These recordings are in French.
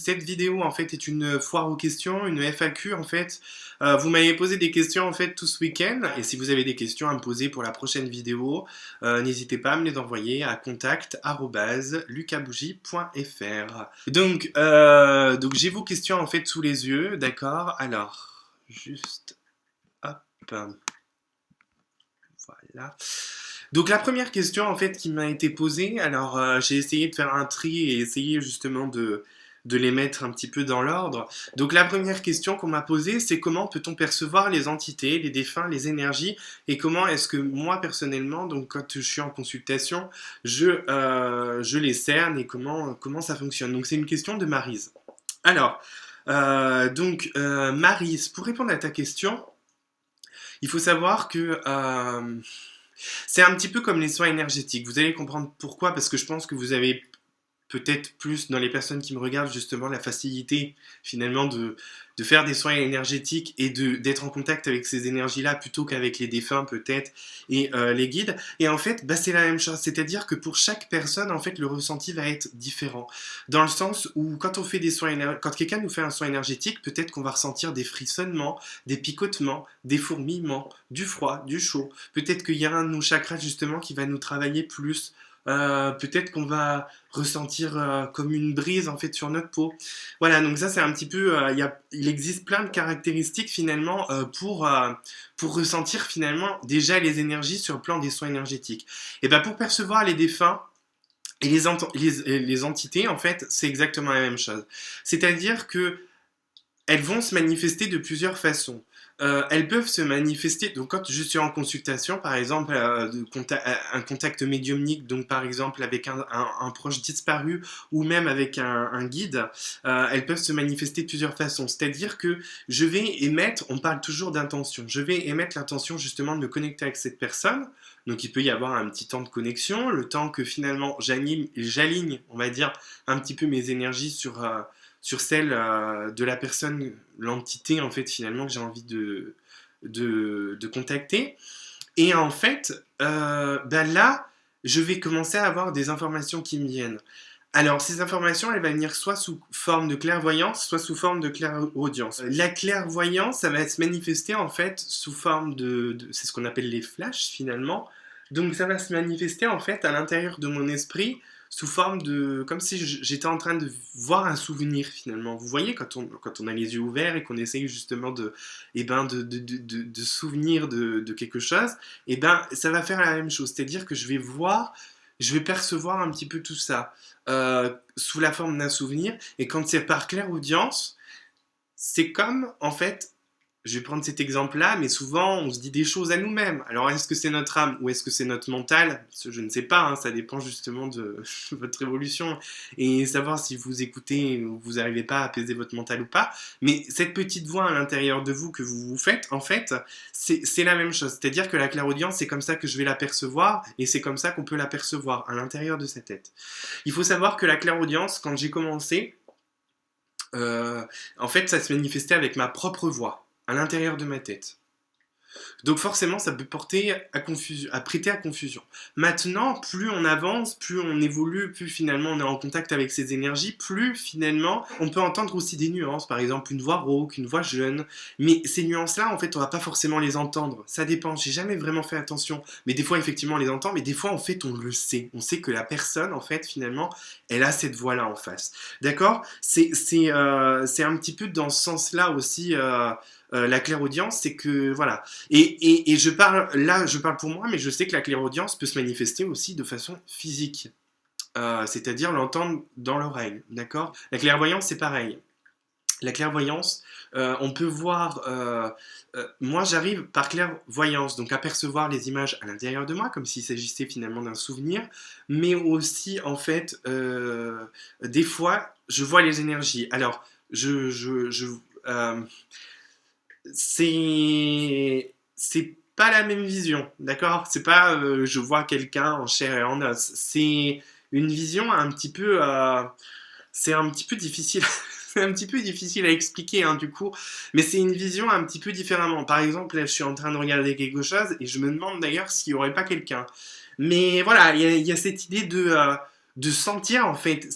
cette vidéo en fait est une foire aux questions, une FAQ en fait. Vous m'avez posé des questions en fait tout ce week-end et si vous avez des questions à me poser pour la prochaine vidéo, n'hésitez pas à me les envoyer à contact@lucabougie.fr. Donc j'ai vos questions en fait sous les yeux, d'accord? Alors, juste hop. Voilà. Donc la première question en fait qui m'a été posée, alors j'ai essayé de faire un tri et essayer justement de les mettre un petit peu dans l'ordre. Donc la première question qu'on m'a posée, c'est comment peut-on percevoir les entités, les défunts, les énergies, et comment est-ce que moi personnellement, donc quand je suis en consultation, je les cerne et comment ça fonctionne. Donc c'est une question de Maryse. Alors, Maryse, pour répondre à ta question, il faut savoir que c'est un petit peu comme les soins énergétiques. Vous allez comprendre pourquoi, parce que je pense que vous avez peut-être plus dans les personnes qui me regardent justement la facilité finalement de faire des soins énergétiques et d'être en contact avec ces énergies-là plutôt qu'avec les défunts peut-être et les guides. Et en fait, bah, c'est la même chose, c'est-à-dire que pour chaque personne, en fait, le ressenti va être différent. Dans le sens où quand on fait des soins quand quelqu'un nous fait un soin énergétique, peut-être qu'on va ressentir des frissonnements, des picotements, des fourmillements, du froid, du chaud. Peut-être qu'il y a un de nos chakras justement qui va nous travailler plus. Peut-être qu'on va ressentir comme une brise en fait sur notre peau. Voilà, donc ça c'est un petit peu, il existe plein de caractéristiques finalement pour ressentir finalement déjà les énergies sur le plan des soins énergétiques. Et bien pour percevoir les défunts et les entités, en fait, c'est exactement la même chose. C'est-à-dire que elles vont se manifester de plusieurs façons. Elles peuvent se manifester, donc quand je suis en consultation, par exemple, un contact médiumnique, donc par exemple avec un proche disparu ou même avec un guide, elles peuvent se manifester de plusieurs façons. C'est-à-dire que je vais émettre, on parle toujours d'intention, je vais émettre l'intention justement de me connecter avec cette personne. Donc il peut y avoir un petit temps de connexion, le temps que finalement j'aligne, on va dire, un petit peu mes énergies sur celle de la personne, l'entité en fait finalement que j'ai envie de contacter. Et en fait, ben là, je vais commencer à avoir des informations qui me viennent. Alors, ces informations, elles vont venir soit sous forme de clairvoyance, soit sous forme de clairaudience. La clairvoyance, ça va se manifester en fait sous forme c'est ce qu'on appelle les flashs finalement. Donc, ça va se manifester en fait à l'intérieur de mon esprit sous forme de, comme si j'étais en train de voir un souvenir finalement. Vous voyez quand on a les yeux ouverts et qu'on essaye justement de souvenir de quelque chose, et ben ça va faire la même chose. C'est-à-dire que je vais percevoir un petit peu tout ça sous la forme d'un souvenir. Et quand c'est par clairaudience, c'est comme en fait je vais prendre cet exemple-là, mais souvent on se dit des choses à nous-mêmes. Alors est-ce que c'est notre âme ou est-ce que c'est notre mental? Je ne sais pas, hein, ça dépend justement de votre évolution et savoir si vous écoutez ou vous n'arrivez pas à apaiser votre mental ou pas. Mais cette petite voix à l'intérieur de vous que vous vous faites, en fait, c'est la même chose. C'est-à-dire que la clairaudience, c'est comme ça que je vais l'apercevoir et c'est comme ça qu'on peut l'apercevoir à l'intérieur de sa tête. Il faut savoir que la clairaudience, quand j'ai commencé, en fait, ça se manifestait avec ma propre voix à l'intérieur de ma tête. Donc forcément, ça peut porter à confusion, à prêter à confusion. Maintenant, plus on avance, plus on évolue, plus finalement on est en contact avec ces énergies, plus finalement on peut entendre aussi des nuances, par exemple une voix rauque, une voix jeune. Mais ces nuances-là, en fait, on va pas forcément les entendre. Ça dépend. J'ai jamais vraiment fait attention. Mais des fois, effectivement, on les entend. Mais des fois, en fait, on le sait. On sait que la personne, en fait, finalement, elle a cette voix-là en face. D'accord? C'est un petit peu dans ce sens-là aussi. La clairaudience, c'est que voilà. Et je parle pour moi, mais je sais que la clairaudience peut se manifester aussi de façon physique, c'est-à-dire l'entendre dans l'oreille, d'accord? La clairvoyance, c'est pareil. La clairvoyance, on peut voir. Moi, j'arrive par clairvoyance, donc à percevoir les images à l'intérieur de moi, comme s'il s'agissait finalement d'un souvenir, mais aussi en fait, des fois, je vois les énergies. Alors, euh, c'est pas la même vision, d'accord? C'est pas je vois quelqu'un en chair et en os. C'est une vision un petit peu c'est un petit peu difficile. C'est un petit peu difficile à expliquer hein, du coup, mais c'est une vision un petit peu différemment. Par exemple, là, je suis en train de regarder quelque chose et je me demande d'ailleurs s'il n'y aurait pas quelqu'un. Mais voilà, il y a cette idée de sentir en fait.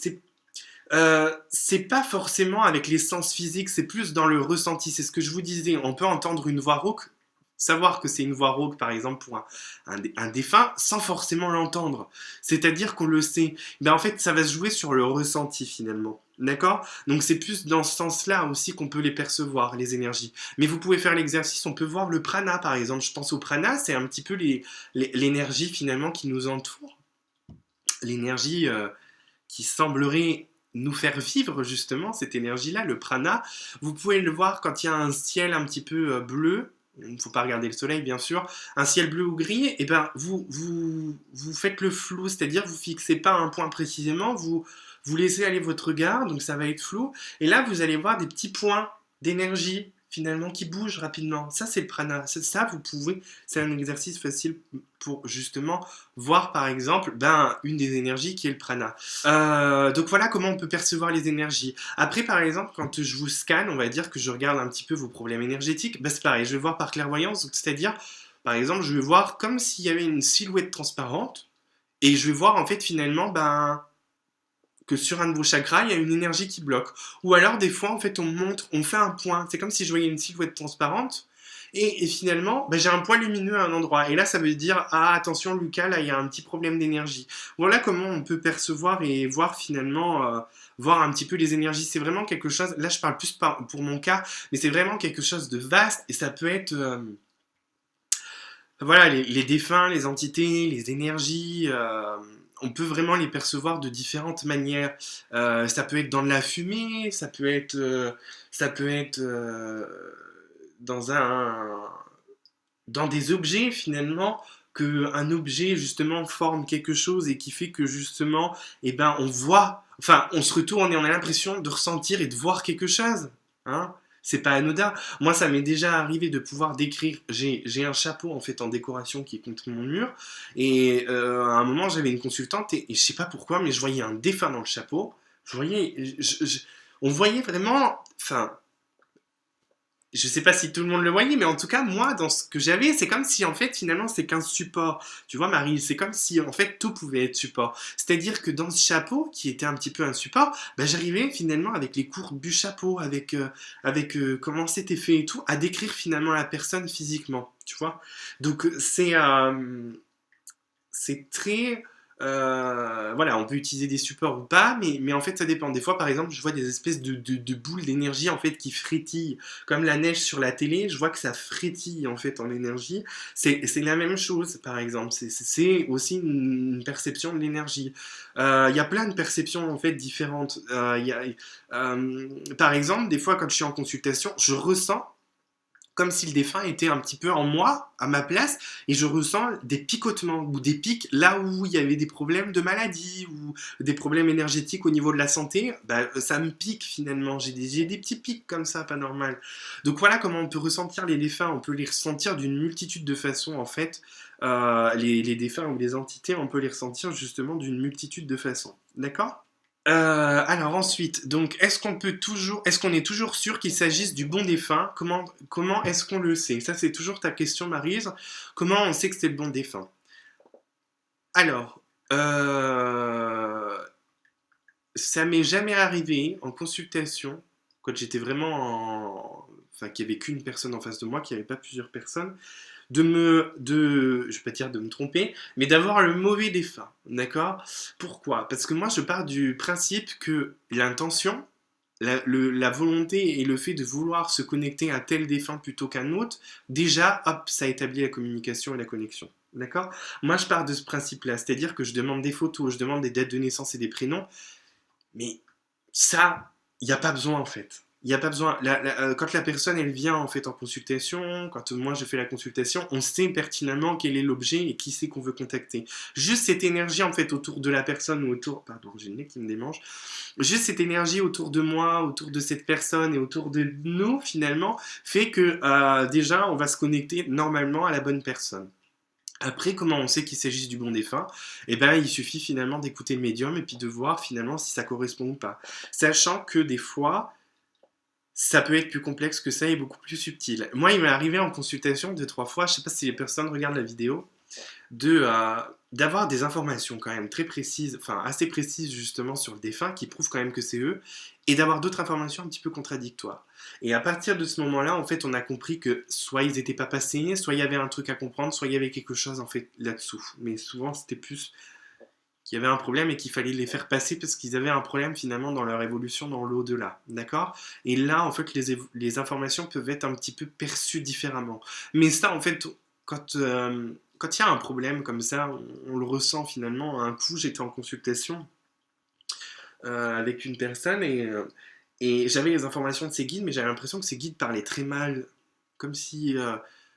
C'est pas forcément avec les sens physiques, c'est plus dans le ressenti. C'est ce que je vous disais. On peut entendre une voix rauque, savoir que c'est une voix rauque, par exemple, pour un défunt, sans forcément l'entendre. C'est-à-dire qu'on le sait. Ben, en fait, ça va se jouer sur le ressenti, finalement. D'accord? Donc, c'est plus dans ce sens-là aussi qu'on peut les percevoir, les énergies. Mais vous pouvez faire l'exercice, on peut voir le prana, par exemple. Je pense au prana, c'est un petit peu l'énergie, finalement, qui nous entoure. L'énergie qui semblerait nous faire vivre justement cette énergie-là, le prana. Vous pouvez le voir quand il y a un ciel un petit peu bleu. Il ne faut pas regarder le soleil, bien sûr. Un ciel bleu ou gris, et ben vous faites le flou, c'est-à-dire vous fixez pas un point précisément, vous laissez aller votre regard, donc ça va être flou. Et là, vous allez voir des petits points d'énergie finalement qui bougent rapidement. Ça, c'est le prana. Ça, vous pouvez. C'est un exercice facile pour justement voir par exemple une des énergies qui est le prana. Donc voilà comment on peut percevoir les énergies. Après par exemple quand je vous scanne, on va dire que je regarde un petit peu vos problèmes énergétiques, c'est pareil, je vais voir par clairvoyance, c'est-à-dire par exemple je vais voir comme s'il y avait une silhouette transparente et je vais voir en fait finalement que sur un de vos chakras, il y a une énergie qui bloque. Ou alors, des fois, en fait, on fait un point. C'est comme si je voyais une silhouette transparente. Et finalement, j'ai un point lumineux à un endroit. Et là, ça veut dire, ah, attention, Lucas, là, il y a un petit problème d'énergie. Voilà comment on peut percevoir et voir finalement, voir un petit peu les énergies. C'est vraiment quelque chose, là, je parle plus pour mon cas, mais c'est vraiment quelque chose de vaste. Et ça peut être, voilà, les défunts, les entités, les énergies, on peut vraiment les percevoir de différentes manières. Ça peut être dans de la fumée, ça peut être dans dans des objets finalement, qu'un objet justement forme quelque chose et qui fait que justement, on voit, enfin, on se retourne et on a l'impression de ressentir et de voir quelque chose. Hein, c'est pas anodin. Moi, ça m'est déjà arrivé de pouvoir décrire. J'ai un chapeau en fait en décoration qui est contre mon mur. Et à un moment, j'avais une consultante et je sais pas pourquoi, mais je voyais un défunt dans le chapeau. Je voyais, on voyait vraiment. Enfin, je sais pas si tout le monde le voyait, mais en tout cas, moi, dans ce que j'avais, c'est comme si, en fait, finalement, c'est qu'un support. Tu vois, Marie, c'est comme si, en fait, tout pouvait être support. C'est-à-dire que dans ce chapeau, qui était un petit peu un support, j'arrivais finalement avec les courbes du chapeau, avec comment c'était fait et tout, à décrire finalement la personne physiquement. Tu vois. Donc, c'est très. Voilà, on peut utiliser des supports ou pas, mais en fait ça dépend. Des fois, par exemple, je vois des espèces de boules d'énergie en fait qui frétillent, comme la neige sur la télé. Je vois que ça frétille en fait en énergie. C'est la même chose, par exemple. C'est aussi une perception de l'énergie. Il y a plein de perceptions en fait différentes. Par exemple, des fois, quand je suis en consultation, je ressens comme si le défunt était un petit peu en moi, à ma place, et je ressens des picotements ou des pics là où il y avait des problèmes de maladie ou des problèmes énergétiques au niveau de la santé, ça me pique finalement. J'ai des petits pics comme ça, pas normal. Donc voilà comment on peut ressentir les défunts. On peut les ressentir d'une multitude de façons en fait. Les défunts ou les entités, on peut les ressentir justement d'une multitude de façons. D'accord? Alors ensuite, donc est-ce qu'on est toujours sûr qu'il s'agisse du bon défunt? Comment est-ce qu'on le sait? Ça c'est toujours ta question, Maryse. Comment on sait que c'est le bon défunt? Alors, ça m'est jamais arrivé en consultation, quand j'étais vraiment enfin qu'il n'y avait qu'une personne en face de moi, qu'il n'y avait pas plusieurs personnes, je vais pas dire de me tromper, mais d'avoir le mauvais défunt, d'accord? Pourquoi? Parce que moi, je pars du principe que l'intention, la volonté et le fait de vouloir se connecter à tel défunt plutôt qu'un autre, déjà, hop, ça établit la communication et la connexion. D'accord? Moi, je pars de ce principe-là, c'est-à-dire que je demande des photos, je demande des dates de naissance et des prénoms, mais ça, il n'y a pas besoin en fait. Il n'y a pas besoin. Quand la personne elle vient en fait en consultation, quand moi je fais la consultation, on sait pertinemment quel est l'objet et qui c'est qu'on veut contacter. Juste cette énergie en fait autour de la personne ou autour. Pardon, j'ai le nez qui me démange. Juste cette énergie autour de moi, autour de cette personne et autour de nous finalement fait que déjà on va se connecter normalement à la bonne personne. Après, comment on sait qu'il s'agisse du bon défunt? Il suffit finalement d'écouter le médium et puis de voir finalement si ça correspond ou pas. Sachant que des fois, ça peut être plus complexe que ça et beaucoup plus subtil. Moi, il m'est arrivé en consultation 2-3 fois, je sais pas si les personnes regardent la vidéo, d'avoir des informations quand même très précises, enfin assez précises justement sur le défunt, qui prouvent quand même que c'est eux, et d'avoir d'autres informations un petit peu contradictoires. Et à partir de ce moment-là, en fait, on a compris que soit ils n'étaient pas passés, soit il y avait un truc à comprendre, soit il y avait quelque chose en fait là-dessous. Mais souvent, c'était plus qu'il y avait un problème et qu'il fallait les faire passer parce qu'ils avaient un problème finalement dans leur évolution dans l'au-delà, d'accord? Et là, en fait, les informations peuvent être un petit peu perçues différemment. Mais ça, en fait, quand il y a un problème comme ça, on le ressent finalement. Un coup, j'étais en consultation avec une personne et j'avais les informations de ces guides, mais j'avais l'impression que ces guides parlaient très mal, comme si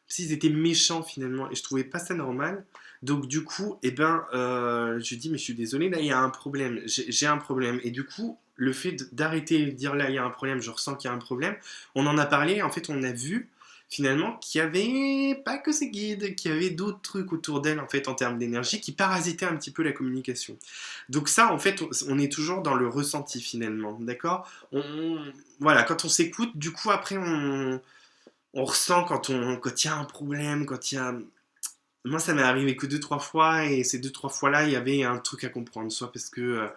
s'ils étaient méchants finalement, et je trouvais pas ça normal. Donc du coup, je lui dis mais je suis désolé, là il y a un problème, j'ai un problème. Et du coup, le fait d'arrêter de dire là il y a un problème, je ressens qu'il y a un problème, on en a parlé, en fait on a vu finalement qu'il y avait pas que ces guides, qu'il y avait d'autres trucs autour d'elle en fait en termes d'énergie qui parasitaient un petit peu la communication. Donc ça en fait on est toujours dans le ressenti finalement, d'accord? Voilà, quand on s'écoute, du coup après on ressent quand il y a un problème, quand il y a... Moi ça m'est arrivé que deux trois fois et ces deux trois fois là il y avait un truc à comprendre, soit parce que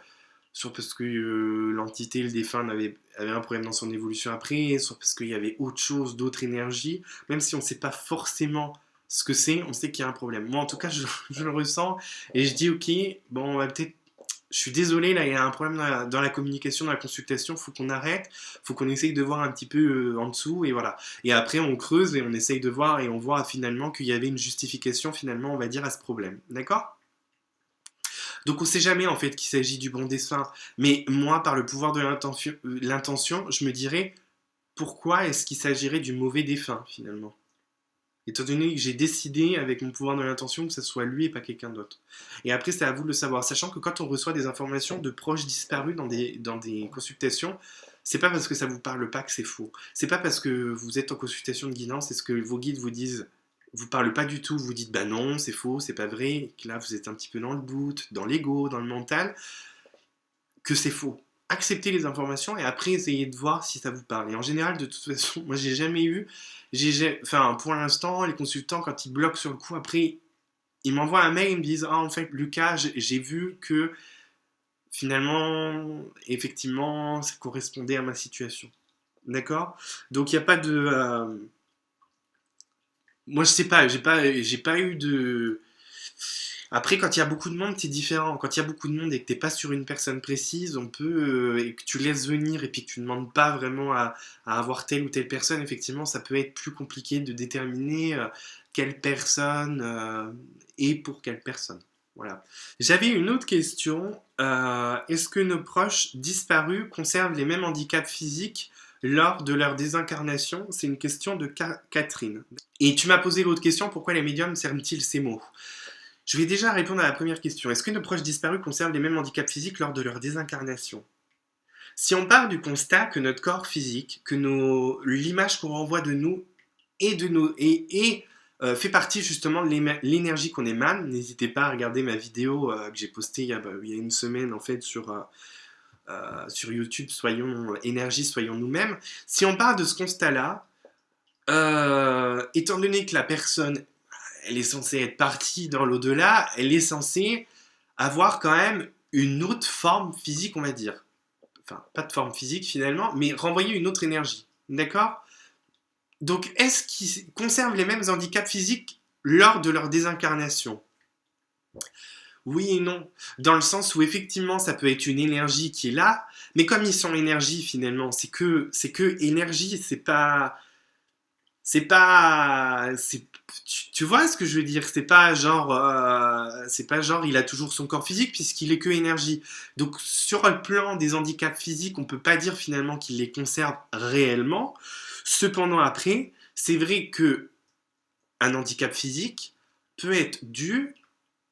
l'entité, le défunt, avait un problème dans son évolution après, soit parce qu'il y avait autre chose, d'autres énergies. Même si on ne sait pas forcément ce que c'est, on sait qu'il y a un problème. Moi, en tout cas, je le ressens et je dis, ok, bon, on va peut-être... Je suis désolé, là, il y a un problème dans la communication, dans la consultation, il faut qu'on arrête, il faut qu'on essaye de voir un petit peu en dessous, et voilà. Et après, on creuse et on essaye de voir, et on voit finalement qu'il y avait une justification, finalement, on va dire, à ce problème. D'accord? Donc on ne sait jamais en fait qu'il s'agit du bon dessin. Mais moi, par le pouvoir de l'intention, je me dirais pourquoi est-ce qu'il s'agirait du mauvais défunt finalement. Étant donné que j'ai décidé avec mon pouvoir de l'intention que ce soit lui et pas quelqu'un d'autre. Et après, c'est à vous de le savoir. Sachant que quand on reçoit des informations de proches disparus dans des consultations, c'est pas parce que ça vous parle pas que c'est faux. C'est pas parce que vous êtes en consultation de guidance et ce que vos guides vous disent vous parle pas du tout, vous dites bah non, c'est faux, c'est pas vrai, et que là vous êtes un petit peu dans le doute, dans l'ego, dans le mental, que c'est faux. Acceptez les informations et après essayez de voir si ça vous parle. Et en général, de toute façon, moi j'ai jamais eu, enfin pour l'instant, les consultants quand ils bloquent sur le coup, après ils m'envoient un mail, ils me disent ah en fait Lucas, j'ai vu que finalement, effectivement, ça correspondait à ma situation. D'accord? Donc il n'y a pas de moi, je sais pas, j'ai pas eu de. Après, quand il y a beaucoup de monde, c'est différent. Quand il y a beaucoup de monde et que t'es pas sur une personne précise, on peut et que tu laisses venir et puis que tu ne demandes pas vraiment à avoir telle ou telle personne, effectivement, ça peut être plus compliqué de déterminer quelle personne est pour quelle personne. Voilà. J'avais une autre question. Est-ce que nos proches disparus conservent les mêmes handicaps physiques lors de leur désincarnation? C'est une question de Catherine. Et tu m'as posé l'autre question, pourquoi les médiums servent-ils ces mots? Je vais déjà répondre à la première question. Est-ce que nos proches disparus conservent les mêmes handicaps physiques lors de leur désincarnation? Si on part du constat que notre corps physique, l'image qu'on renvoie de nous fait partie justement de l'énergie qu'on émane, n'hésitez pas à regarder ma vidéo que j'ai postée il y a une semaine en fait sur YouTube, soyons énergie, soyons nous-mêmes. Si on part de ce constat-là, étant donné que la personne, elle est censée être partie dans l'au-delà, elle est censée avoir quand même une autre forme physique, on va dire. Enfin, pas de forme physique finalement, mais renvoyer une autre énergie. D'accord? Donc, est-ce qu'ils conservent les mêmes handicaps physiques lors de leur désincarnation? Oui et non. Dans le sens où effectivement, ça peut être une énergie qui est là, mais comme ils sont énergie finalement, c'est que énergie, tu vois ce que je veux dire? C'est pas genre il a toujours son corps physique puisqu'il est que énergie. Donc sur le plan des handicaps physiques, on peut pas dire finalement qu'il les conserve réellement. Cependant après, c'est vrai que un handicap physique peut être dû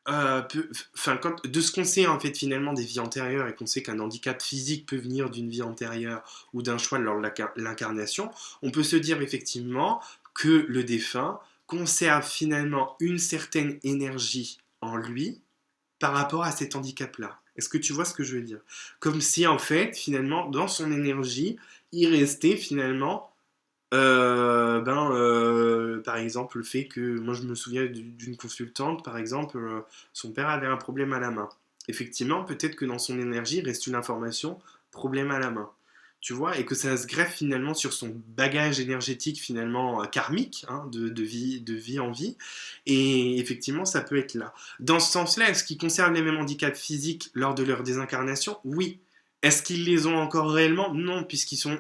de ce qu'on sait en fait finalement des vies antérieures et qu'on sait qu'un handicap physique peut venir d'une vie antérieure ou d'un choix lors de l'incarnation, on peut se dire effectivement que le défunt conserve finalement une certaine énergie en lui par rapport à cet handicap-là. Est-ce que tu vois ce que je veux dire? Comme si en fait finalement dans son énergie, il restait finalement Par exemple, le fait que, moi je me souviens d'une consultante, par exemple, son père avait un problème à la main. Effectivement, peut-être que dans son énergie il reste une information, problème à la main. Tu vois, et que ça se greffe finalement sur son bagage énergétique finalement karmique, hein, de vie en vie. Et effectivement, ça peut être là. Dans ce sens-là, est-ce qu'ils conservent les mêmes handicaps physiques lors de leur désincarnation? Oui. Est-ce qu'ils les ont encore réellement? Non, puisqu'ils sont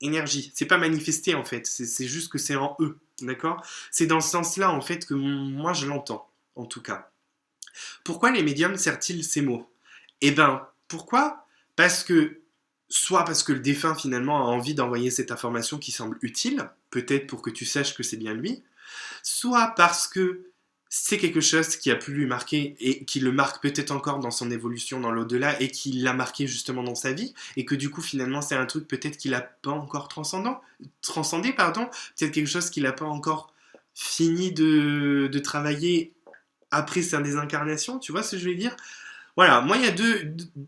énergie. C'est pas manifesté en fait, c'est juste que c'est en eux, d'accord? C'est dans ce sens-là en fait que moi je l'entends, en tout cas. Pourquoi les médiums servent-ils ces mots? Eh ben, pourquoi? Parce que, soit parce que le défunt finalement a envie d'envoyer cette information qui semble utile, peut-être pour que tu saches que c'est bien lui, soit parce que c'est quelque chose qui a pu lui marquer et qui le marque peut-être encore dans son évolution dans l'au-delà et qui l'a marqué justement dans sa vie et que du coup finalement c'est un truc peut-être qu'il n'a pas encore transcendé, pardon, peut-être quelque chose qu'il n'a pas encore fini de travailler après sa désincarnation, tu vois ce que je veux dire? Voilà, moi il y a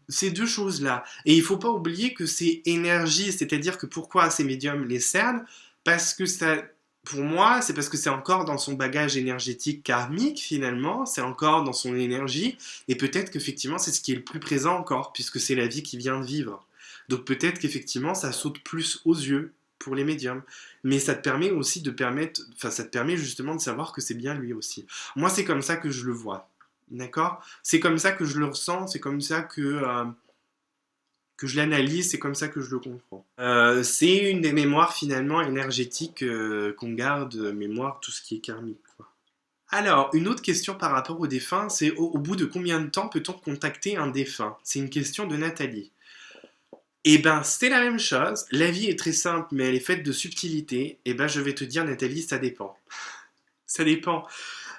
ces deux choses-là. Et il faut pas oublier que c'est énergie, c'est-à-dire que pourquoi ces médiums les cernent? Parce que ça, pour moi, c'est parce que c'est encore dans son bagage énergétique karmique finalement, c'est encore dans son énergie, et peut-être qu'effectivement c'est ce qui est le plus présent encore, puisque c'est la vie qui vient de vivre. Donc peut-être qu'effectivement ça saute plus aux yeux pour les médiums. Mais ça te permet aussi de permettre, enfin ça te permet justement de savoir que c'est bien lui aussi. Moi c'est comme ça que je le vois. D'accord? C'est comme ça que je le ressens, c'est comme ça que je l'analyse, c'est comme ça que je le comprends. C'est une des mémoires finalement énergétiques qu'on garde, mémoire, tout ce qui est karmique, quoi. Alors, une autre question par rapport au défunt, c'est au bout de combien de temps peut-on contacter un défunt? C'est une question de Nathalie. Eh ben, c'est la même chose. La vie est très simple, mais elle est faite de subtilité. Eh ben, je vais te dire, Nathalie, ça dépend. Ça dépend.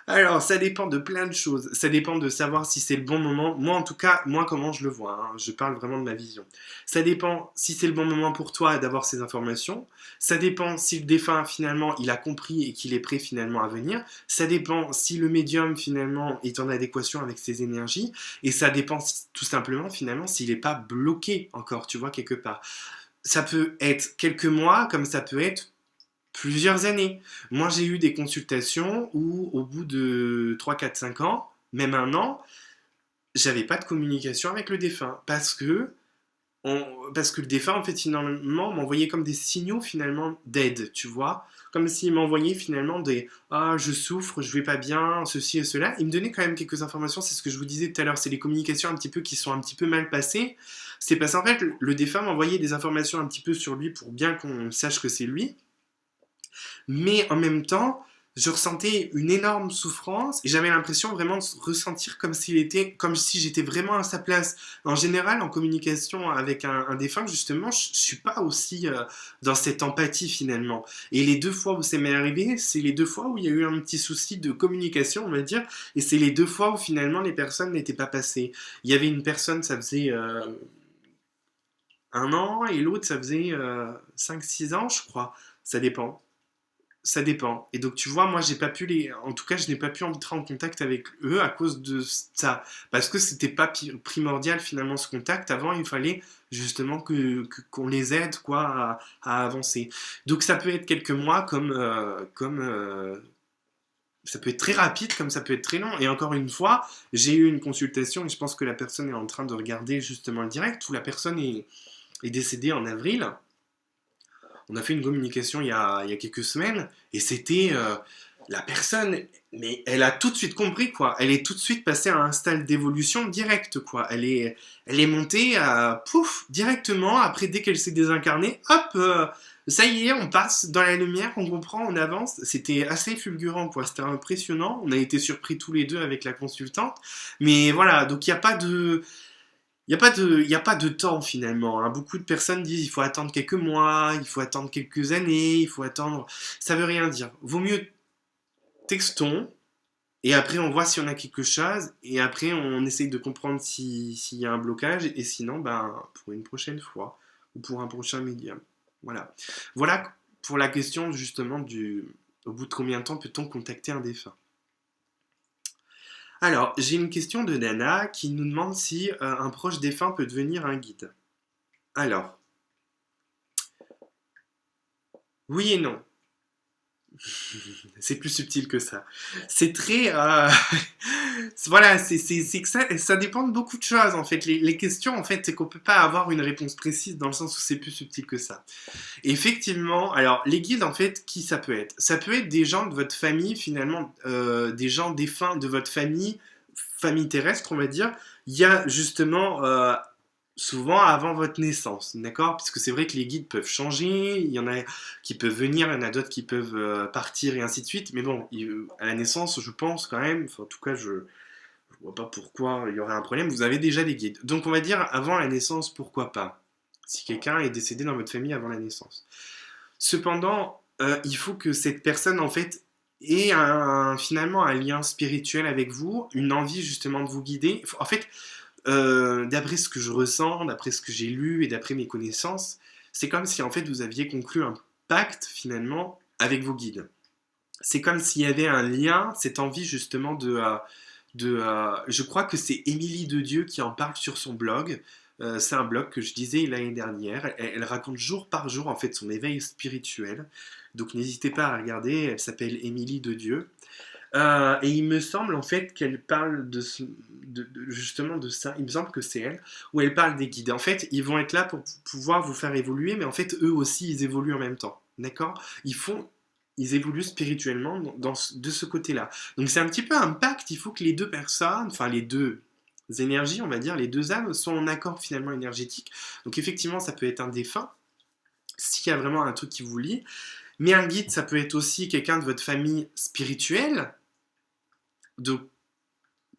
Alors, ça dépend de plein de choses. Ça dépend de savoir si c'est le bon moment. Moi, en tout cas, moi, comment je le vois, hein. Je parle vraiment de ma vision. Ça dépend si c'est le bon moment pour toi d'avoir ces informations. Ça dépend si le défunt, finalement, il a compris et qu'il est prêt, finalement, à venir. Ça dépend si le médium, finalement, est en adéquation avec ses énergies. Et ça dépend, tout simplement, finalement, s'il n'est pas bloqué encore, tu vois, quelque part. Ça peut être quelques mois, comme ça peut être plusieurs années. Moi, j'ai eu des consultations où, au bout de 3, 4, 5 ans, même un an, j'avais pas de communication avec le défunt. Parce que le défunt, en fait, finalement, m'envoyait comme des signaux, finalement, d'aide, tu vois. Comme s'il m'envoyait, finalement, des «Ah, je souffre, je vais pas bien, ceci et cela». Il me donnait quand même quelques informations, c'est ce que je vous disais tout à l'heure, c'est les communications un petit peu qui sont un petit peu mal passées. C'est parce qu'en fait, le défunt m'envoyait des informations un petit peu sur lui pour bien qu'on sache que c'est lui. Mais en même temps, je ressentais une énorme souffrance et j'avais l'impression vraiment de ressentir comme si j'étais vraiment à sa place. En général, en communication avec un défunt, justement, je suis pas aussi dans cette empathie finalement. Et les deux fois où ça m'est arrivé, c'est les deux fois où il y a eu un petit souci de communication, on va dire, et c'est les deux fois où finalement les personnes n'étaient pas passées. Il y avait une personne, ça faisait un an, et l'autre, ça faisait 5-6 ans, je crois. Ça dépend. Ça dépend. Et donc, tu vois, moi, j'ai pas pu en tout cas, je n'ai pas pu entrer en contact avec eux à cause de ça. Parce que c'était pas primordial, finalement, ce contact. Avant, il fallait justement qu'on les aide, quoi, à avancer. Donc, ça peut être quelques mois ça peut être très rapide, comme ça peut être très long. Et encore une fois, j'ai eu une consultation et je pense que la personne est en train de regarder justement le direct où la personne est décédée en avril. On a fait une communication il y a quelques semaines et c'était la personne, mais elle a tout de suite compris quoi. Elle est tout de suite passée à un stade d'évolution directe quoi. Elle est montée à pouf directement après dès qu'elle s'est désincarnée, hop, ça y est, on passe dans la lumière, on comprend, on avance. C'était assez fulgurant quoi. C'était impressionnant. On a été surpris tous les deux avec la consultante, mais voilà, donc il n'y a pas de il y a pas de temps finalement, hein. Beaucoup de personnes disent il faut attendre quelques mois, il faut attendre quelques années, il faut attendre. Ça veut rien dire. Vaut mieux textons et après on voit si on a quelque chose et après on essaye de comprendre s'il y a un blocage et sinon ben pour une prochaine fois ou pour un prochain médium. Voilà. Voilà pour la question justement du au bout de combien de temps peut-on contacter un défunt. Alors, j'ai une question de Nana qui nous demande si un proche défunt peut devenir un guide. Alors, Oui et non. C'est plus subtil que ça. C'est très... voilà, c'est que ça dépend de beaucoup de choses, en fait. Les questions, en fait, c'est qu'on peut pas avoir une réponse précise dans le sens où c'est plus subtil que ça. Et effectivement, alors, les guides, en fait, qui ça peut être? Ça peut être des gens de votre famille, finalement, des gens défunts de votre famille, famille terrestre, on va dire. Il y a justement souvent avant votre naissance, d'accord? Puisque c'est vrai que les guides peuvent changer, il y en a qui peuvent venir, il y en a d'autres qui peuvent partir et ainsi de suite. Mais bon, à la naissance, je pense quand même, enfin, en tout cas, je vois pas pourquoi il y aurait un problème. Vous avez déjà des guides. Donc on va dire avant la naissance, pourquoi pas? Si quelqu'un est décédé dans votre famille avant la naissance. Cependant, il faut que cette personne, en fait, ait finalement un lien spirituel avec vous, une envie justement de vous guider. En fait, d'après ce que je ressens, d'après ce que j'ai lu et d'après mes connaissances, c'est comme si en fait vous aviez conclu un pacte finalement avec vos guides. C'est comme s'il y avait un lien, cette envie justement je crois que c'est Émilie de Dieu qui en parle sur son blog. C'est un blog que je disais l'année dernière. Elle raconte jour par jour en fait son éveil spirituel. Donc n'hésitez pas à regarder. Elle s'appelle Émilie de Dieu. Et il me semble en fait qu'elle parle justement de ça. Il me semble que c'est elle où elle parle des guides. En fait, ils vont être là pour pouvoir vous faire évoluer, mais en fait eux aussi ils évoluent en même temps. D'accord? Ils évoluent spirituellement de ce côté-là. Donc c'est un petit peu un pacte. Il faut que les deux personnes, enfin les deux énergies, on va dire, les deux âmes soient en accord finalement énergétique. Donc effectivement, ça peut être un défunt s'il y a vraiment un truc qui vous lie. Mais un guide, ça peut être aussi quelqu'un de votre famille spirituelle. Donc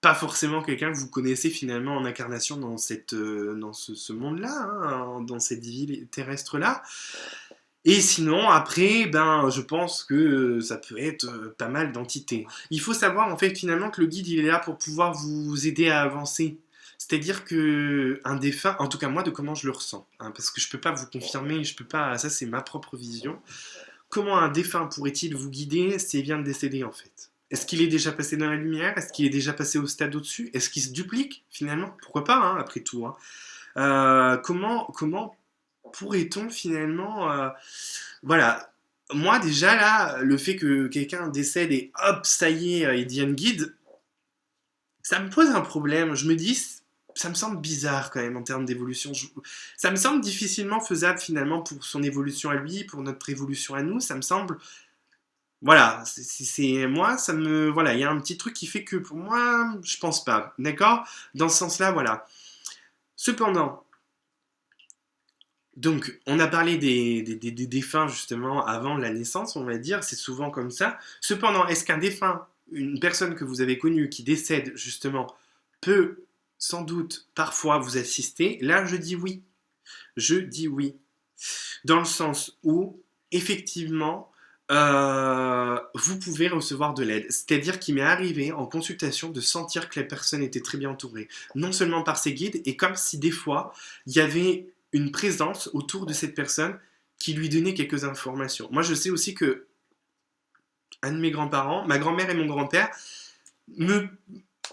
pas forcément quelqu'un que vous connaissez finalement en incarnation dans ce monde-là, hein, dans cette vie terrestre-là. Et sinon, après, ben, je pense que ça peut être pas mal d'entités. Il faut savoir en fait finalement que le guide il est là pour pouvoir vous aider à avancer. C'est-à-dire que un défunt, en tout cas moi de comment je le ressens, hein, parce que je peux pas vous confirmer, je peux pas, ça c'est ma propre vision. Comment un défunt pourrait-il vous guider s'il vient de décéder en fait? Est-ce qu'il est déjà passé dans la lumière? Est-ce qu'il est déjà passé au stade au-dessus? Est-ce qu'il se duplique finalement? Pourquoi pas, hein, après tout, hein. Comment pourrait-on finalement... voilà. Moi déjà là, le fait que quelqu'un décède et hop, ça y est, il devient guide, ça me pose un problème. Je me dis, ça me semble bizarre quand même en termes d'évolution. Ça me semble difficilement faisable finalement pour son évolution à lui, pour notre évolution à nous. Ça me semble voilà, moi, ça me voilà, il y a un petit truc qui fait que pour moi, je pense pas, d'accord? Dans ce sens-là, voilà. Cependant, donc, on a parlé des défunts justement avant la naissance, on va dire, c'est souvent comme ça. Cependant, est-ce qu'un défunt, une personne que vous avez connue qui décède justement, peut sans doute parfois vous assister? Là, je dis oui. Je dis oui. Dans le sens où, effectivement, vous pouvez recevoir de l'aide. C'est-à-dire qu'il m'est arrivé en consultation de sentir que la personne était très bien entourée. Non seulement par ses guides, et comme si des fois, il y avait une présence autour de cette personne qui lui donnait quelques informations. Moi, je sais aussi que un de mes grands-parents, ma grand-mère et mon grand-père, me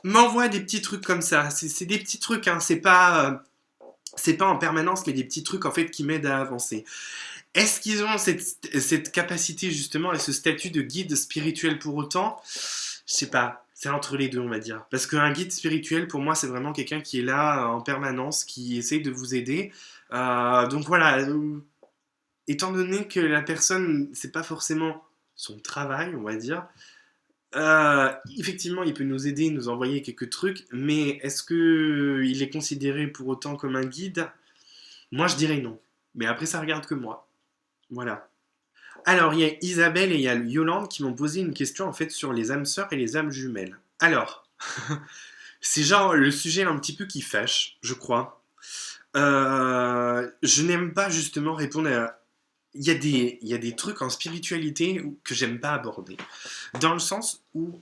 m'envoient des petits trucs comme ça. C'est des petits trucs, hein. C'est pas en permanence, mais des petits trucs en fait qui m'aident à avancer. Est-ce qu'ils ont cette capacité justement et ce statut de guide spirituel pour autant? Je sais pas. C'est entre les deux, on va dire. Parce qu'un guide spirituel, pour moi, c'est vraiment quelqu'un qui est là en permanence, qui essaye de vous aider. Donc voilà. Étant donné que la personne, c'est pas forcément son travail, on va dire. Effectivement, il peut nous aider, nous envoyer quelques trucs, mais est-ce que il est considéré pour autant comme un guide? Moi, je dirais non. Mais après, ça regarde que moi. Voilà. Alors, il y a Isabelle et il y a Yolande qui m'ont posé une question en fait sur les âmes sœurs et les âmes jumelles. Alors, c'est genre le sujet un petit peu qui fâche, je crois. Je n'aime pas justement répondre à... il y a des trucs en spiritualité que j'aime pas aborder. Dans le sens où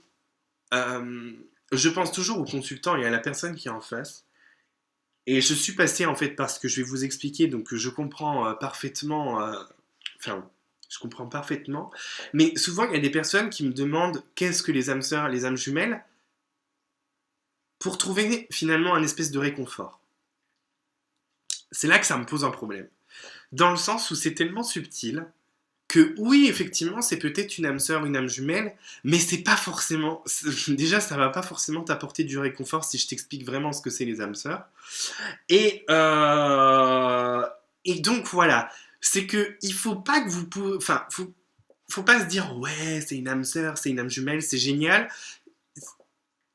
je pense toujours au consultant et à la personne qui est en face. Et je suis passé en fait par ce que je vais vous expliquer, donc je comprends parfaitement... enfin, je comprends parfaitement. Mais souvent, il y a des personnes qui me demandent qu'est-ce que les âmes sœurs, les âmes jumelles, pour trouver finalement un espèce de réconfort. C'est là que ça me pose un problème. Dans le sens où c'est tellement subtil que oui, effectivement, c'est peut-être une âme sœur, une âme jumelle, mais c'est pas forcément. Déjà, ça va pas forcément t'apporter du réconfort si je t'explique vraiment ce que c'est les âmes sœurs. Et, euh, et donc voilà, c'est que il faut pas que vous pouvez, enfin, faut pas se dire ouais, c'est une âme sœur, c'est une âme jumelle, c'est génial.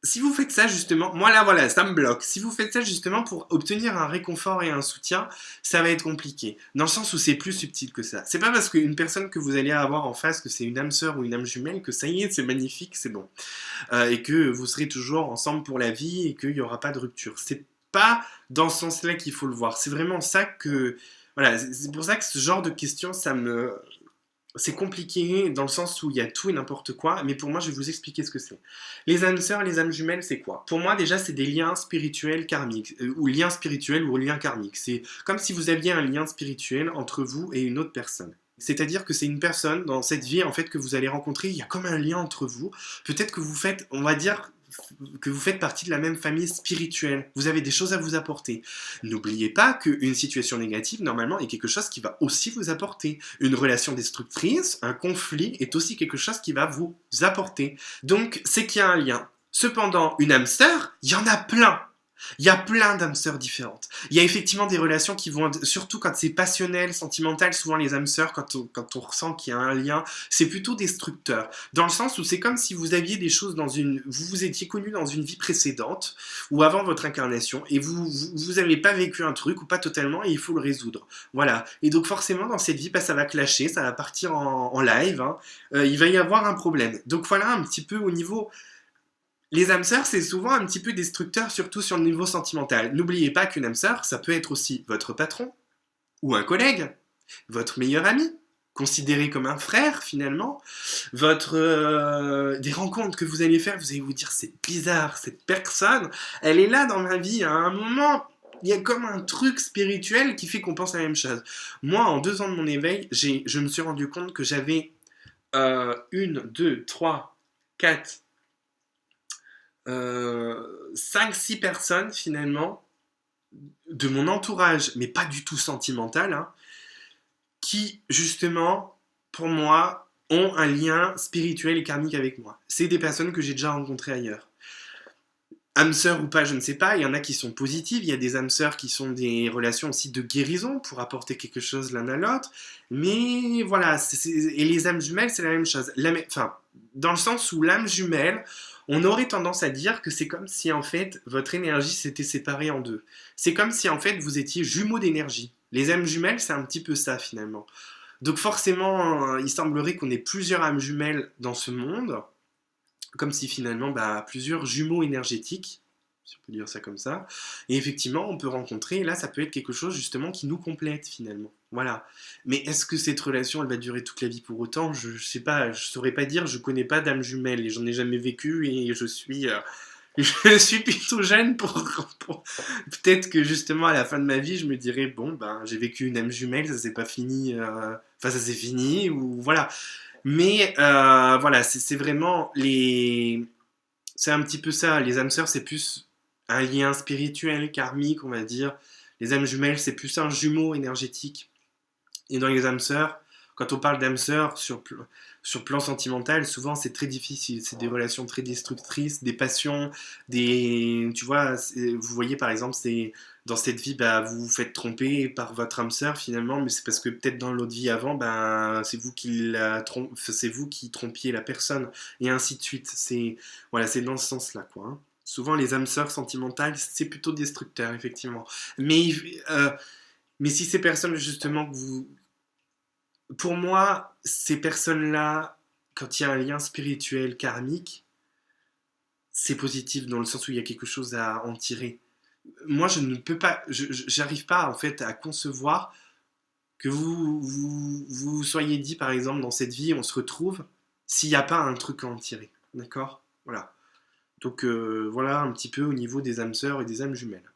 Si vous faites ça justement, moi là voilà, ça me bloque. Si vous faites ça justement pour obtenir un réconfort et un soutien, ça va être compliqué. Dans le sens où c'est plus subtil que ça. C'est pas parce qu'une personne que vous allez avoir en face, que c'est une âme sœur ou une âme jumelle, que ça y est, c'est magnifique, c'est bon. Et que vous serez toujours ensemble pour la vie et qu'il n'y aura pas de rupture. C'est pas dans ce sens-là qu'il faut le voir. C'est vraiment ça que... Voilà, c'est pour ça que ce genre de questions, ça me... C'est compliqué dans le sens où il y a tout et n'importe quoi, mais pour moi, je vais vous expliquer ce que c'est. Les âmes sœurs, les âmes jumelles, c'est quoi? Pour moi, déjà, c'est des liens spirituels karmiques, ou liens spirituels ou liens karmiques. C'est comme si vous aviez un lien spirituel entre vous et une autre personne. C'est-à-dire que c'est une personne dans cette vie en fait que vous allez rencontrer, il y a comme un lien entre vous. Peut-être que vous faites, on va dire, que vous faites partie de la même famille spirituelle. Vous avez des choses à vous apporter. N'oubliez pas qu'une situation négative, normalement, est quelque chose qui va aussi vous apporter. Une relation destructrice, un conflit, est aussi quelque chose qui va vous apporter. Donc, c'est qu'il y a un lien. Cependant, une âme sœur, il y en a plein. Il y a plein d'âmes sœurs différentes. Il y a effectivement des relations qui vont, surtout quand c'est passionnel, sentimental, souvent les âmes sœurs, quand on ressent qu'il y a un lien, c'est plutôt destructeur. Dans le sens où c'est comme si vous aviez des choses dans une... Vous vous étiez connu dans une vie précédente, ou avant votre incarnation, et vous avez pas vécu un truc, ou pas totalement, et il faut le résoudre. Voilà. Et donc forcément, dans cette vie, bah, ça va clasher, ça va partir en live, hein. Il va y avoir un problème. Donc voilà un petit peu au niveau... Les âmes sœurs, c'est souvent un petit peu destructeur, surtout sur le niveau sentimental. N'oubliez pas qu'une âme sœur, ça peut être aussi votre patron, ou un collègue, votre meilleur ami, considéré comme un frère finalement, des rencontres que vous allez faire, vous allez vous dire c'est bizarre, cette personne, elle est là dans ma vie à un moment. Il y a comme un truc spirituel qui fait qu'on pense à la même chose. Moi, en 2 ans de mon éveil, je me suis rendu compte que j'avais 4, 5-6 personnes finalement de mon entourage, mais pas du tout sentimental, hein, qui justement, pour moi, ont un lien spirituel et karmique avec moi. C'est des personnes que j'ai déjà rencontrées ailleurs. Âmes sœurs ou pas, je ne sais pas, il y en a qui sont positives, il y a des âmes sœurs qui sont des relations aussi de guérison pour apporter quelque chose l'un à l'autre, mais voilà, et les âmes jumelles, c'est la même chose. Enfin, dans le sens où l'âme jumelle, on aurait tendance à dire que c'est comme si en fait votre énergie s'était séparée en deux. C'est comme si en fait vous étiez jumeaux d'énergie. Les âmes jumelles, c'est un petit peu ça finalement. Donc forcément, il semblerait qu'on ait plusieurs âmes jumelles dans ce monde, comme si finalement, bah, plusieurs jumeaux énergétiques, si on peut dire ça comme ça, et effectivement, on peut rencontrer, et là, ça peut être quelque chose justement qui nous complète finalement. Voilà. Mais est-ce que cette relation, elle va durer toute la vie pour autant? Je sais pas, je saurais pas dire, je connais pas d'âme jumelle, et j'en ai jamais vécu, et je suis... je suis plutôt jeune pour... Peut-être que justement à la fin de ma vie, je me dirais, bon, ben, j'ai vécu une âme jumelle, ça s'est pas fini... Enfin, ça s'est fini, ou voilà. Mais voilà, c'est vraiment les... C'est un petit peu ça, les âmes sœurs, c'est plus un lien spirituel, karmique, on va dire. Les âmes jumelles, c'est plus un jumeau énergétique. Et dans les âmes sœurs, quand on parle d'âmes sœurs sur plan sentimental, souvent c'est très difficile. C'est des relations très destructrices, des passions, des... Tu vois, vous voyez par exemple, c'est dans cette vie, bah, vous vous faites tromper par votre âme sœur finalement, mais c'est parce que peut-être dans l'autre vie avant, bah, c'est vous qui trompiez la personne, et ainsi de suite. C'est voilà, c'est dans ce sens-là, quoi, hein. Souvent, les âmes sœurs sentimentales, c'est plutôt destructeur, effectivement. Mais, euh, mais si ces personnes, justement, que vous, pour moi, ces personnes-là, quand il y a un lien spirituel karmique, c'est positif dans le sens où il y a quelque chose à en tirer. Moi, je ne peux pas, j'arrive pas en fait à concevoir que vous soyez dit, par exemple, dans cette vie, on se retrouve, s'il n'y a pas un truc à en tirer. D'accord? Voilà. Donc voilà un petit peu au niveau des âmes sœurs et des âmes jumelles.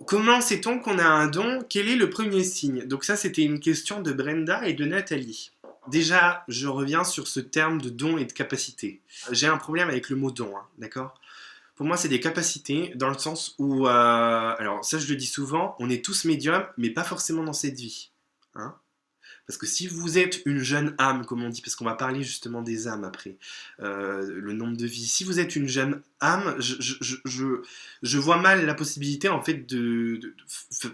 Comment sait-on qu'on a un don? Quel est le premier signe? Donc ça, c'était une question de Brenda et de Nathalie. Déjà, je reviens sur ce terme de don et de capacité. J'ai un problème avec le mot don, hein, d'accord? Pour moi, c'est des capacités dans le sens où, alors ça je le dis souvent, on est tous médiums, mais pas forcément dans cette vie, hein. Parce que si vous êtes une jeune âme, comme on dit, parce qu'on va parler justement des âmes après, le nombre de vies, si vous êtes une jeune âme, je vois mal la possibilité en fait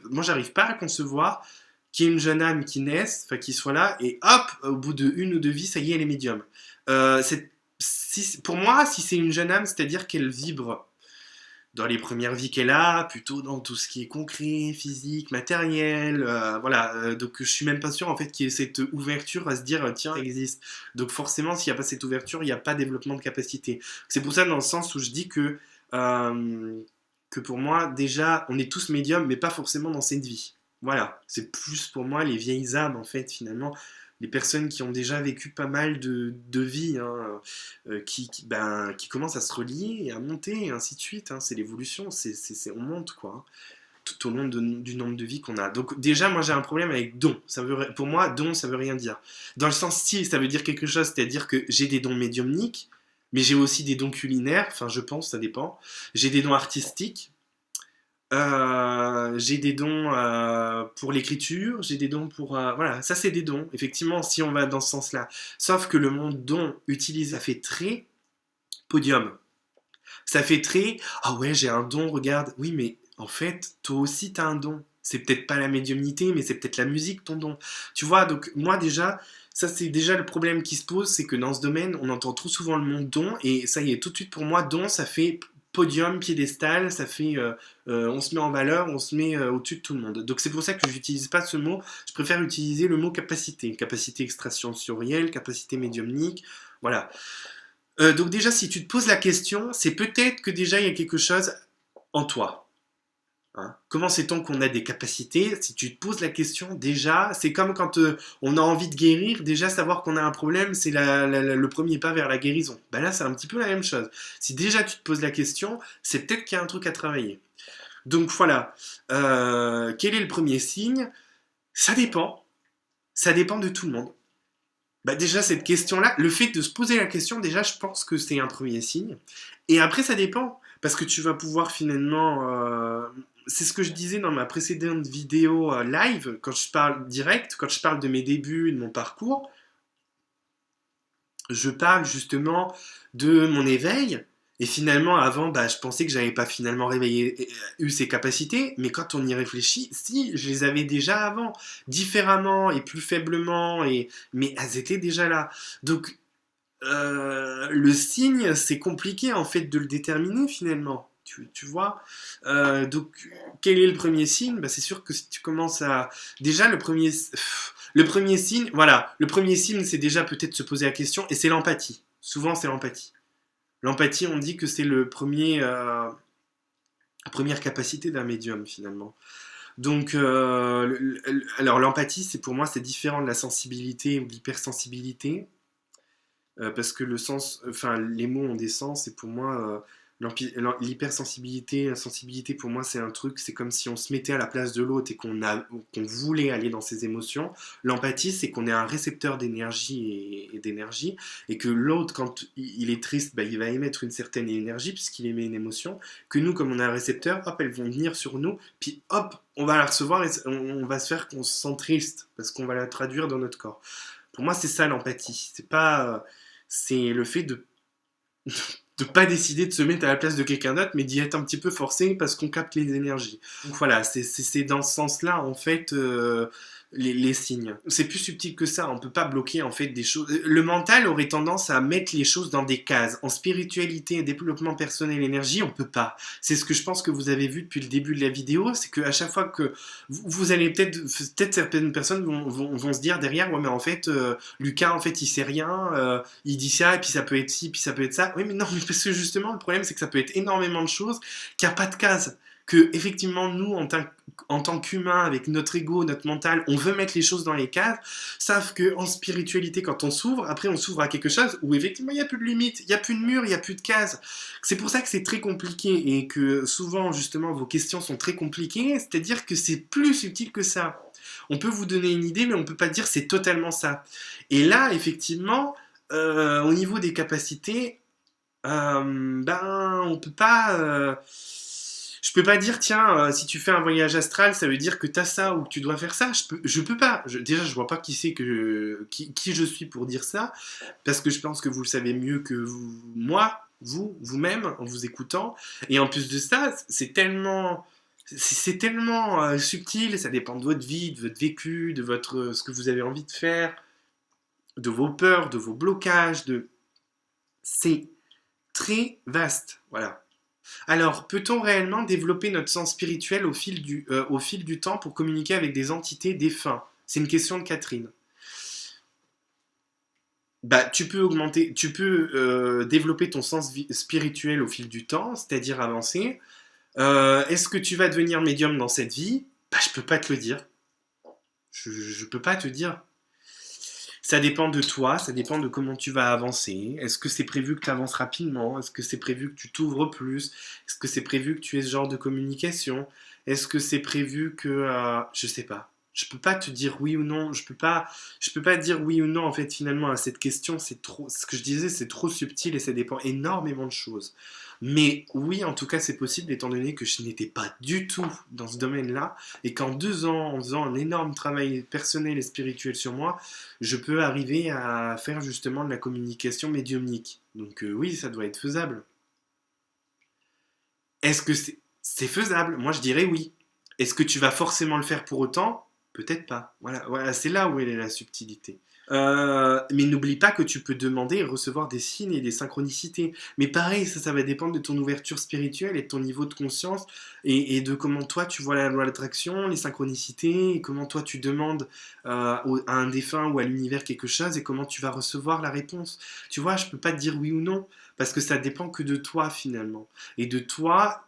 moi j'arrive pas à concevoir qu'il y ait une jeune âme qui naisse, enfin qui soit là, et hop, au bout de une ou deux vies, ça y est, elle est médium. Pour moi, si c'est une jeune âme, c'est-à-dire qu'elle vibre dans les premières vies qu'elle a, plutôt dans tout ce qui est concret, physique, matériel, voilà. Donc je suis même pas sûr en fait qu'il y ait cette ouverture à se dire tiens, ça existe. Donc forcément, s'il n'y a pas cette ouverture, il n'y a pas développement de capacité. C'est pour ça dans le sens où je dis que pour moi, déjà, on est tous médiums, mais pas forcément dans cette vie. Voilà, c'est plus pour moi les vieilles âmes en fait finalement, les personnes qui ont déjà vécu pas mal de vies, hein, qui commencent à se relier et à monter, et ainsi de suite. Hein. C'est l'évolution, on monte quoi, hein, tout au long du nombre de vies qu'on a. Donc déjà, moi j'ai un problème avec don. Pour moi, don, ça veut rien dire. Dans le sens si, ça veut dire quelque chose, c'est-à-dire que j'ai des dons médiumniques, mais j'ai aussi des dons culinaires, enfin je pense, ça dépend. J'ai des dons artistiques. J'ai des dons pour l'écriture, j'ai des dons pour... voilà, ça c'est des dons, effectivement, si on va dans ce sens-là. Sauf que le mot don utilisé, ça fait très podium. Ça fait très... Ah ouais, j'ai un don, regarde. Oui, mais en fait, toi aussi t'as un don. C'est peut-être pas la médiumnité, mais c'est peut-être la musique, ton don. Tu vois, donc moi déjà, ça c'est déjà le problème qui se pose, c'est que dans ce domaine, on entend trop souvent le mot don, et ça y est, tout de suite pour moi, don, ça fait podium, piédestal, ça fait on se met en valeur, on se met au-dessus de tout le monde. Donc c'est pour ça que je n'utilise pas ce mot, je préfère utiliser le mot capacité, capacité extrasensorielle, capacité médiumnique, voilà. Donc déjà si tu te poses la question, c'est peut-être que déjà il y a quelque chose en toi. Hein. Comment sait-on qu'on a des capacités? Si tu te poses la question, déjà, c'est comme quand on a envie de guérir, déjà savoir qu'on a un problème, c'est le premier pas vers la guérison. Ben là, c'est un petit peu la même chose. Si déjà tu te poses la question, c'est peut-être qu'il y a un truc à travailler. Donc voilà, quel est le premier signe? Ça dépend. Ça dépend de tout le monde. Bah déjà, cette question-là, le fait de se poser la question, déjà, je pense que c'est un premier signe. Et après, ça dépend. Parce que tu vas pouvoir finalement... c'est ce que je disais dans ma précédente vidéo live, quand je parle direct, quand je parle de mes débuts, de mon parcours, je parle justement de mon éveil. Et finalement, avant, bah, je pensais que j'avais pas finalement eu ces capacités, mais quand on y réfléchit, si, je les avais déjà avant, différemment et plus faiblement, mais elles étaient déjà là. Donc, le signe, c'est compliqué en fait de le déterminer finalement. Tu vois. Donc, quel est le premier signe? Bah, c'est sûr que si tu commences à... Déjà, le premier signe, voilà, le premier signe, c'est déjà peut-être se poser la question, et c'est l'empathie. Souvent, c'est l'empathie. L'empathie, on dit que c'est la première capacité d'un médium finalement. Donc, alors l'empathie, pour moi, c'est différent de la sensibilité ou de l'hypersensibilité. Parce que les mots ont des sens, et pour moi, l'hypersensibilité, la sensibilité, pour moi, c'est un truc, c'est comme si on se mettait à la place de l'autre et qu'on voulait aller dans ses émotions. L'empathie, c'est qu'on est un récepteur d'énergie et d'énergie, et que l'autre, quand il est triste, bah, il va émettre une certaine énergie, puisqu'il émet une émotion, que nous, comme on a un récepteur, hop, elles vont venir sur nous, puis hop, on va la recevoir, et on va se faire qu'on se sent triste, parce qu'on va la traduire dans notre corps. Pour moi, c'est ça l'empathie. C'est le fait de pas décider de se mettre à la place de quelqu'un d'autre, mais d'y être un petit peu forcé parce qu'on capte les énergies. Donc voilà, c'est dans ce sens-là, en fait, les signes. C'est plus subtil que ça, on peut pas bloquer, en fait, des choses. Le mental aurait tendance à mettre les choses dans des cases. En spiritualité, développement personnel, énergie, on peut pas. C'est ce que je pense que vous avez vu depuis le début de la vidéo, c'est qu'à chaque fois que vous allez peut-être certaines personnes vont se dire derrière, ouais mais en fait, Lucas, en fait, il sait rien, il dit ça, et puis ça peut être ci, puis ça peut être ça. Oui mais non, mais parce que justement, le problème, c'est que ça peut être énormément de choses, qu'il n'y a pas de cases. Que effectivement nous en tant qu'humains, avec notre ego, notre mental, on veut mettre les choses dans les cases, sauf que en spiritualité, quand on s'ouvre, après on s'ouvre à quelque chose où effectivement il n'y a plus de limites, il n'y a plus de murs, il n'y a plus de cases. C'est pour ça que c'est très compliqué, et que souvent justement vos questions sont très compliquées, c'est-à-dire que c'est plus subtil que ça. On peut vous donner une idée, mais on ne peut pas dire c'est totalement ça. Et là, effectivement, au niveau des capacités, on peut pas... Je peux pas dire, tiens, si tu fais un voyage astral, ça veut dire que t'as ça ou que tu dois faire ça. Je peux pas. Déjà, je vois pas qui c'est qui je suis pour dire ça, parce que je pense que vous le savez mieux que moi, vous-même, en vous écoutant. Et en plus de ça, c'est tellement subtil. Ça dépend de votre vie, de votre vécu, de ce que vous avez envie de faire, de vos peurs, de vos blocages. C'est très vaste. Voilà. Alors, peut-on réellement développer notre sens spirituel au fil du temps pour communiquer avec des entités défuntes? C'est une question de Catherine. Bah, tu peux développer ton sens spirituel au fil du temps, c'est-à-dire avancer. Est-ce que tu vas devenir médium dans cette vie? Bah, je peux pas te le dire. Je peux pas te dire. Ça dépend de toi, ça dépend de comment tu vas avancer. Est-ce que c'est prévu que tu avances rapidement? Est-ce que c'est prévu que tu t'ouvres plus? Est-ce que c'est prévu que tu aies ce genre de communication? Est-ce que c'est prévu que... je sais pas. Je peux pas te dire oui ou non. Je peux pas dire oui ou non en fait finalement à cette question. C'est trop... Ce que je disais, c'est trop subtil et ça dépend énormément de choses. Mais oui, en tout cas, c'est possible étant donné que je n'étais pas du tout dans ce domaine-là et qu'en 2 ans, en faisant un énorme travail personnel et spirituel sur moi, je peux arriver à faire justement de la communication médiumnique. Donc oui, ça doit être faisable. Est-ce que c'est faisable? Moi, je dirais oui. Est-ce que tu vas forcément le faire pour autant? Peut-être pas. Voilà, voilà, c'est là où elle est la subtilité. Mais n'oublie pas que tu peux demander et recevoir des signes et des synchronicités. Mais pareil, ça va dépendre de ton ouverture spirituelle et de ton niveau de conscience et de comment toi tu vois la loi de l'attraction, les synchronicités, et comment toi tu demandes à un défunt ou à l'univers quelque chose et comment tu vas recevoir la réponse. Tu vois, je peux pas te dire oui ou non parce que ça dépend que de toi finalement. Et de toi,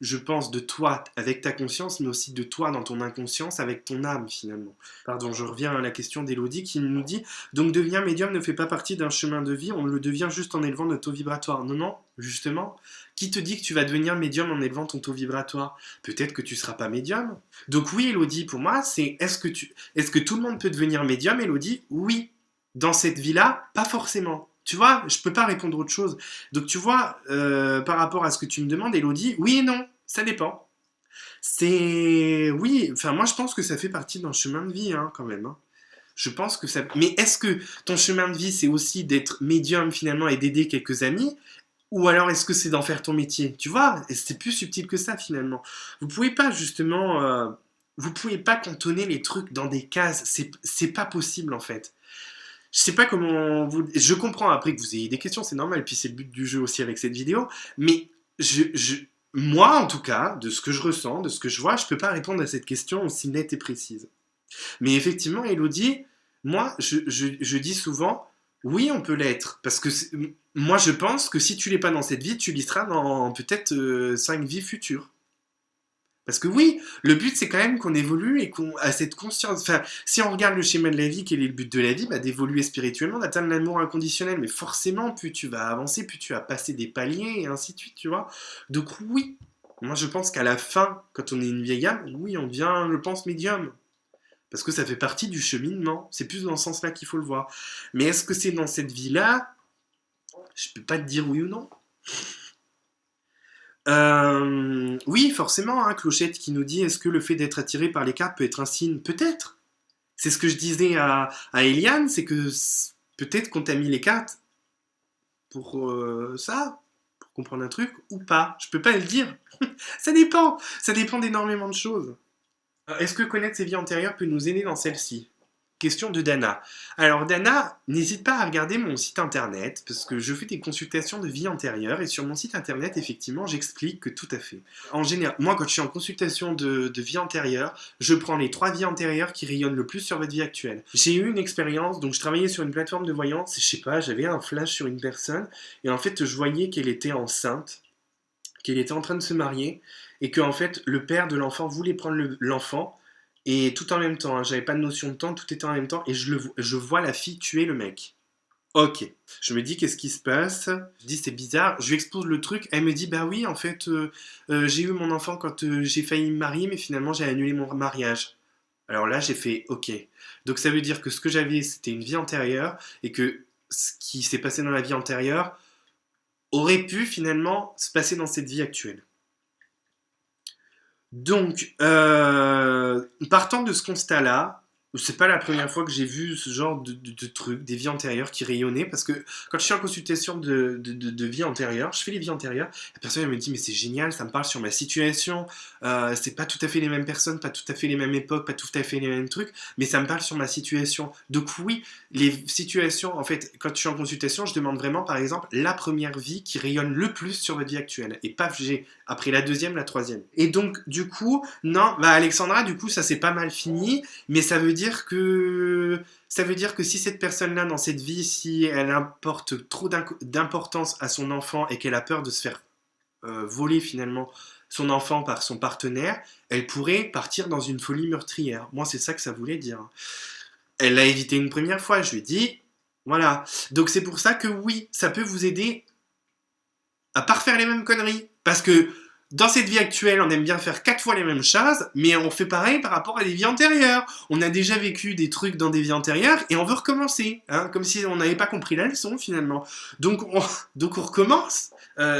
je pense de toi avec ta conscience, mais aussi de toi dans ton inconscience avec ton âme finalement. Pardon, je reviens à la question d'Elodie qui nous dit donc devenir médium ne fait pas partie d'un chemin de vie, on le devient juste en élevant notre taux vibratoire. Non, non, justement, qui te dit que tu vas devenir médium en élevant ton taux vibratoire? Peut-être que tu seras pas médium. Donc oui, Elodie, pour moi, c'est est-ce que tout le monde peut devenir médium, Elodie? Oui. Dans cette vie-là, pas forcément. Tu vois, je peux pas répondre autre chose. Donc tu vois, par rapport à ce que tu me demandes, Elodie, oui et non, ça dépend. C'est... Oui, enfin moi je pense que ça fait partie d'un chemin de vie hein, quand même. Hein. Je pense que ça... Mais est-ce que ton chemin de vie c'est aussi d'être médium finalement et d'aider quelques amis? Ou alors est-ce que c'est d'en faire ton métier? Tu vois, c'est plus subtil que ça finalement. Vous pouvez pas justement... vous pouvez pas cantonner les trucs dans des cases. C'est pas possible en fait. Je sais pas comment vous... Je comprends après que vous ayez des questions, c'est normal, puis c'est le but du jeu aussi avec cette vidéo, mais moi en tout cas, de ce que je ressens, de ce que je vois, je peux pas répondre à cette question aussi nette et précise. Mais effectivement, Elodie, moi je dis souvent, oui on peut l'être, parce que moi je pense que si tu l'es pas dans cette vie, tu l'y seras dans peut-être 5 vies futures. Parce que oui, le but c'est quand même qu'on évolue et qu'on a cette conscience. Enfin, si on regarde le schéma de la vie, quel est le but de la vie? Bah, d'évoluer spirituellement, d'atteindre l'amour inconditionnel. Mais forcément, plus tu vas avancer, plus tu vas passer des paliers et ainsi de suite, tu vois. Donc oui, moi je pense qu'à la fin, quand on est une vieille âme, oui, on devient, je pense, médium. Parce que ça fait partie du cheminement. C'est plus dans ce sens-là qu'il faut le voir. Mais est-ce que c'est dans cette vie-là? Je peux pas te dire oui ou non. Oui, forcément, hein, Clochette qui nous dit est-ce que le fait d'être attiré par les cartes peut être un signe? Peut-être. C'est ce que je disais à Eliane, c'est que peut-être qu'on t'a mis les cartes pour ça, pour comprendre un truc, ou pas. Je peux pas le dire. Ça dépend d'énormément de choses. Est-ce que connaître ses vies antérieures peut nous aider dans celle-ci? Question de Dana. Alors Dana, n'hésite pas à regarder mon site internet, parce que je fais des consultations de vie antérieure, et sur mon site internet, effectivement, j'explique que tout à fait. En général, moi quand je suis en consultation de vie antérieure, je prends les 3 vies antérieures qui rayonnent le plus sur votre vie actuelle. J'ai eu une expérience, donc je travaillais sur une plateforme de voyance, et je sais pas, j'avais un flash sur une personne, et en fait je voyais qu'elle était enceinte, qu'elle était en train de se marier, et que en fait le père de l'enfant voulait prendre l'enfant, et tout en même temps, hein, j'avais pas de notion de temps, tout était en même temps, et je vois la fille tuer le mec. Ok. Je me dis, qu'est-ce qui se passe? Je dis, c'est bizarre. Je lui expose le truc. Elle me dit, bah oui, en fait, j'ai eu mon enfant quand j'ai failli me marier, mais finalement, j'ai annulé mon mariage. Alors là, j'ai fait, ok. Donc ça veut dire que ce que j'avais, c'était une vie antérieure, et que ce qui s'est passé dans la vie antérieure aurait pu finalement se passer dans cette vie actuelle. Donc, partant de ce constat-là, c'est pas la première fois que j'ai vu ce genre de truc, des vies antérieures qui rayonnaient, parce que quand je suis en consultation de vie antérieure, je fais les vies antérieures, la personne elle me dit mais c'est génial, ça me parle sur ma situation, c'est pas tout à fait les mêmes personnes, pas tout à fait les mêmes époques, pas tout à fait les mêmes trucs, mais ça me parle sur ma situation. Donc oui, les situations, en fait, quand je suis en consultation, je demande vraiment par exemple la première vie qui rayonne le plus sur votre vie actuelle, et paf, j'ai après la deuxième, la troisième. Et donc du coup, non, bah Alexandra, du coup ça s'est pas mal fini, mais ça veut dire que si cette personne-là, dans cette vie, si elle apporte trop d'importance à son enfant et qu'elle a peur de se faire voler finalement son enfant par son partenaire, elle pourrait partir dans une folie meurtrière. Moi, c'est ça que ça voulait dire. Elle l'a évité une première fois, je lui ai dit, voilà. Donc c'est pour ça que oui, ça peut vous aider à pas refaire les mêmes conneries. Parce que dans cette vie actuelle, on aime bien faire 4 fois les mêmes choses, mais on fait pareil par rapport à des vies antérieures. On a déjà vécu des trucs dans des vies antérieures et on veut recommencer, hein, comme si on n'avait pas compris la leçon finalement. Donc on recommence.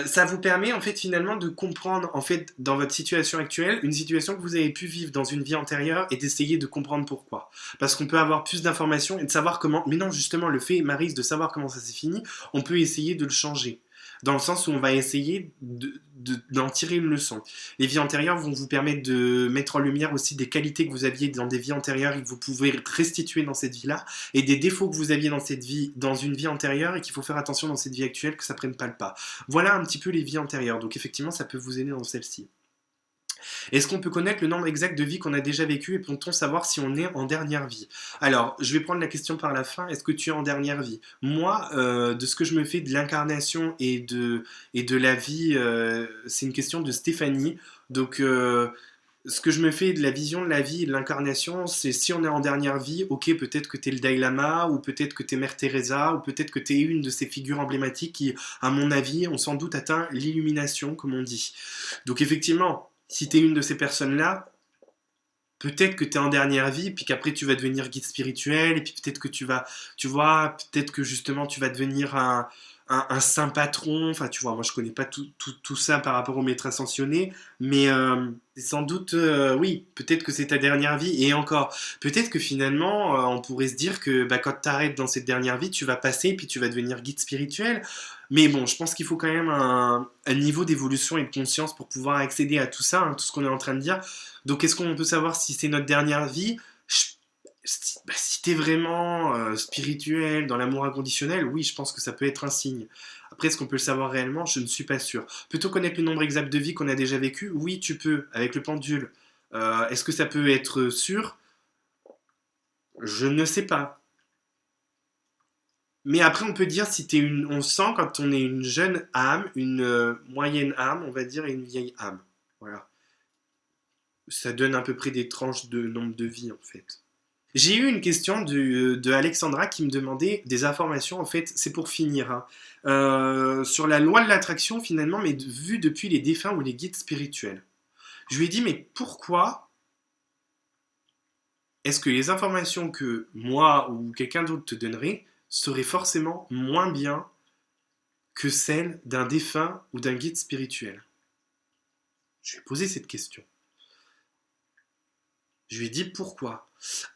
Ça vous permet en fait finalement de comprendre en fait dans votre situation actuelle une situation que vous avez pu vivre dans une vie antérieure et d'essayer de comprendre pourquoi. Parce qu'on peut avoir plus d'informations et de savoir comment. Mais non, justement, le fait, Maryse, de savoir comment ça s'est fini, on peut essayer de le changer dans le sens où on va essayer d'en tirer une leçon. Les vies antérieures vont vous permettre de mettre en lumière aussi des qualités que vous aviez dans des vies antérieures et que vous pouvez restituer dans cette vie-là, et des défauts que vous aviez dans cette vie, dans une vie antérieure, et qu'il faut faire attention dans cette vie actuelle que ça prenne pas le pas. Voilà un petit peu les vies antérieures. Donc effectivement, ça peut vous aider dans celle-ci. Est-ce qu'on peut connaître le nombre exact de vies qu'on a déjà vécues et peut-on savoir si on est en dernière vie? Alors, je vais prendre la question par la fin. Est-ce que tu es en dernière vie? Moi, de ce que je me fais de l'incarnation et de la vie, c'est une question de Stéphanie. Donc, ce que je me fais de la vision de la vie et de l'incarnation, c'est si on est en dernière vie, ok, peut-être que tu es le Dalai Lama, ou peut-être que tu es Mère Teresa, ou peut-être que tu es une de ces figures emblématiques qui, à mon avis, ont sans doute atteint l'illumination, comme on dit. Donc effectivement, si tu es une de ces personnes-là, peut-être que tu es en dernière vie, puis qu'après tu vas devenir guide spirituel, et puis peut-être que tu vois, peut-être que justement tu vas devenir un saint patron, enfin tu vois, moi je connais pas tout ça par rapport au maître ascensionné, mais c'est sans doute, oui, peut-être que c'est ta dernière vie, et encore, peut-être que finalement on pourrait se dire que bah, quand tu arrêtes dans cette dernière vie, tu vas passer, puis tu vas devenir guide spirituel, mais bon, je pense qu'il faut quand même un niveau d'évolution et de conscience pour pouvoir accéder à tout ça, hein, tout ce qu'on est en train de dire. Donc, est-ce qu'on peut savoir si c'est notre dernière vie? Si t'es vraiment spirituel, dans l'amour inconditionnel, oui, je pense que ça peut être un signe. Après, est-ce qu'on peut le savoir réellement? Je ne suis pas sûr. Peut-on connaître le nombre exact de vies qu'on a déjà vécues? Oui, tu peux, avec le pendule. Est-ce que ça peut être sûr? Je ne sais pas. Mais après, on peut dire si t'es une. On sent quand on est une jeune âme, une moyenne âme, on va dire, et une vieille âme. Voilà. Ça donne à peu près des tranches de nombre de vies, en fait. J'ai eu une question de Alexandra qui me demandait des informations, en fait, c'est pour finir, hein, sur la loi de l'attraction finalement, mais vue depuis les défunts ou les guides spirituels. Je lui ai dit, mais pourquoi est-ce que les informations que moi ou quelqu'un d'autre te donnerait seraient forcément moins bien que celles d'un défunt ou d'un guide spirituel? Je lui ai posé cette question. Je lui ai dit pourquoi.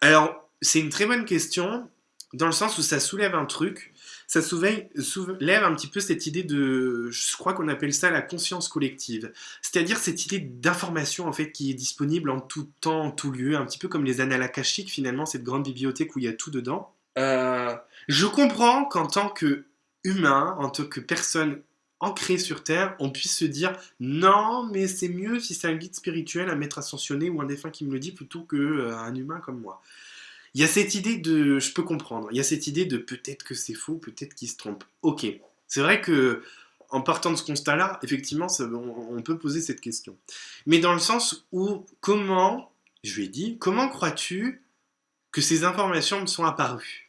Alors, c'est une très bonne question, dans le sens où ça soulève un truc, ça soulève un petit peu cette idée de, je crois qu'on appelle ça la conscience collective, c'est-à-dire cette idée d'information en fait qui est disponible en tout temps, en tout lieu, un petit peu comme les annales akashiques finalement, cette grande bibliothèque où il y a tout dedans. Je comprends qu'en tant que humain, en tant que personne ancrée sur Terre, on puisse se dire non, mais c'est mieux si c'est un guide spirituel, un maître ascensionné ou un défunt qui me le dit plutôt qu'un humain comme moi. Il y a cette idée de, je peux comprendre, il y a cette idée de peut-être que c'est faux, peut-être qu'il se trompe. Ok, c'est vrai que en partant de ce constat-là, effectivement, on peut poser cette question. Mais dans le sens où, comment, je lui ai dit, comment crois-tu que ces informations me sont apparues?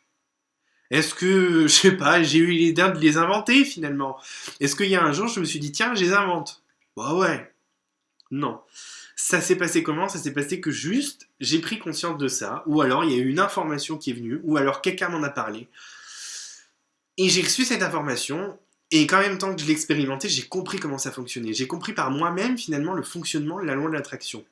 Est-ce que, je sais pas, j'ai eu l'idée de les inventer finalement? Est-ce qu'il y a un jour, je me suis dit, tiens, je les invente? Bah ouais, non. Ça s'est passé comment? Ça s'est passé que juste, j'ai pris conscience de ça, ou alors il y a eu une information qui est venue, ou alors quelqu'un m'en a parlé, et j'ai reçu cette information, et qu'en même temps que je l'ai expérimenté, j'ai compris comment ça fonctionnait. J'ai compris par moi-même finalement le fonctionnement de la loi de l'attraction.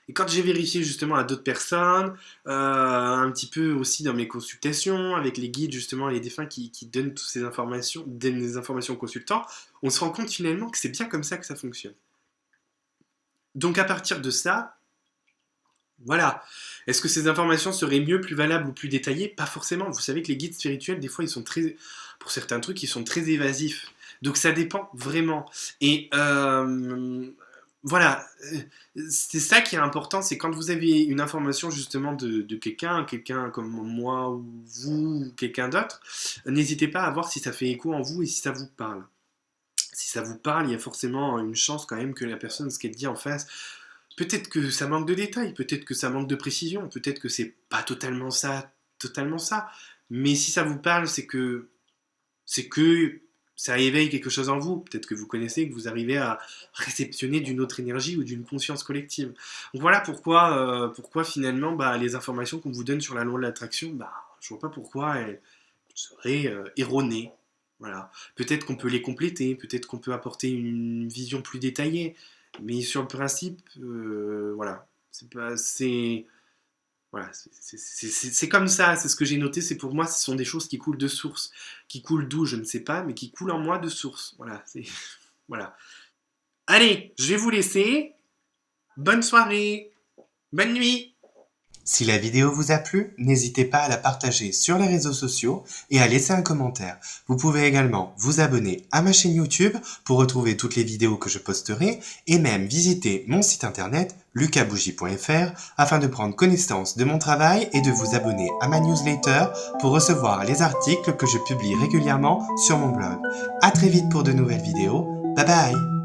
Et quand j'ai vérifié justement à d'autres personnes, un petit peu aussi dans mes consultations, avec les guides justement, les défunts qui donnent toutes ces informations, donnent des informations aux consultants, on se rend compte finalement que c'est bien comme ça que ça fonctionne. Donc à partir de ça, voilà. Est-ce que ces informations seraient mieux, plus valables ou plus détaillées? Pas forcément. Vous savez que les guides spirituels, des fois, ils sont très, pour certains trucs, ils sont très évasifs. Donc ça dépend vraiment. Et voilà, c'est ça qui est important, c'est quand vous avez une information justement de quelqu'un comme moi ou vous ou quelqu'un d'autre, n'hésitez pas à voir si ça fait écho en vous et si ça vous parle. Si ça vous parle, il y a forcément une chance quand même que la personne, ce qu'elle dit en face, peut-être que ça manque de détails, peut-être que ça manque de précision, peut-être que c'est pas totalement ça. Mais si ça vous parle, c'est que ça éveille quelque chose en vous. Peut-être que vous connaissez, que vous arrivez à réceptionner d'une autre énergie ou d'une conscience collective. Donc voilà pourquoi finalement les informations qu'on vous donne sur la loi de l'attraction, je vois pas pourquoi elles seraient erronées. Voilà. Peut-être qu'on peut les compléter, peut-être qu'on peut apporter une vision plus détaillée, mais sur le principe, voilà, c'est pas, c'est, voilà, c'est comme ça, c'est ce que j'ai noté, c'est pour moi, ce sont des choses qui coulent de source, qui coulent d'où, je ne sais pas, mais qui coulent en moi de source, voilà, voilà. Allez, je vais vous laisser, bonne soirée, bonne nuit. Si la vidéo vous a plu, n'hésitez pas à la partager sur les réseaux sociaux et à laisser un commentaire. Vous pouvez également vous abonner à ma chaîne YouTube pour retrouver toutes les vidéos que je posterai et même visiter mon site internet lucabougie.fr afin de prendre connaissance de mon travail et de vous abonner à ma newsletter pour recevoir les articles que je publie régulièrement sur mon blog. À très vite pour de nouvelles vidéos. Bye bye!